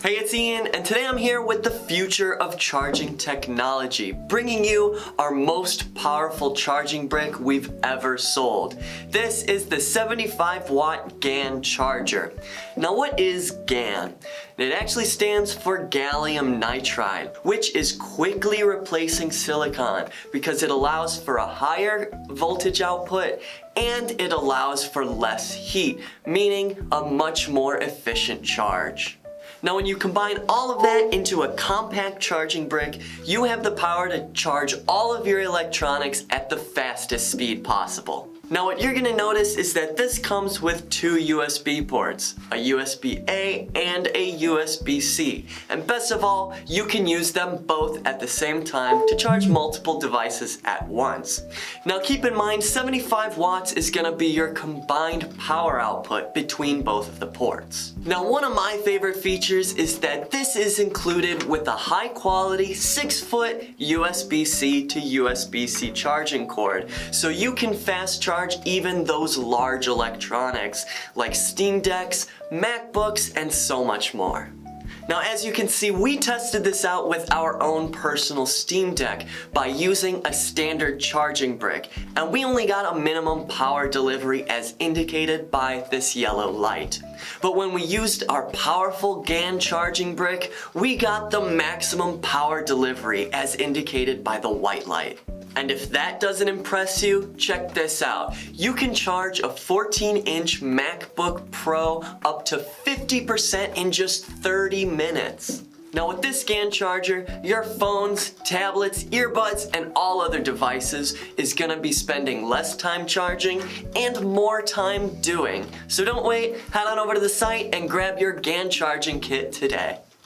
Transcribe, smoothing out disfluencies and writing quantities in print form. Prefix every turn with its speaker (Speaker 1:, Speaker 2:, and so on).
Speaker 1: Hey, it's Ian, and today I'm here with the future of charging technology, bringing you our most powerful charging brick we've ever sold. This is the 75-watt GaN charger. Now, what is GaN? It actually stands for Gallium Nitride, which is quickly replacing silicon because it allows for a higher voltage output and it allows for less heat, meaning a much more efficient charge. Now, when you combine all of that into a compact charging brick, you have the power to charge all of your electronics at the fastest speed possible. Now, what you're going to notice is that this comes with two USB ports, a USB-A and a USB-C. And best of all, you can use them both at the same time to charge multiple devices at once. Now, keep in mind, 75 watts is going to be your combined power output between both of the ports. Now, one of my favorite features is that this is included with a high-quality 6-foot USB-C to USB-C charging cord, so you can fast charge even those large electronics like Steam Decks, MacBooks, and so much more. Now, as you can see, we tested this out with our own personal Steam Deck by using a standard charging brick, and we only got a minimum power delivery as indicated by this yellow light. But when we used our powerful GaN charging brick, we got the maximum power delivery as indicated by the white light. And if that doesn't impress you, check this out. You can charge a 14-inch MacBook Pro up to 50% in just 30 minutes. Now, with this GaN charger, your phones, tablets, earbuds, and all other devices is gonna be spending less time charging and more time doing. So don't wait, head on over to the site and grab your GaN charging kit today.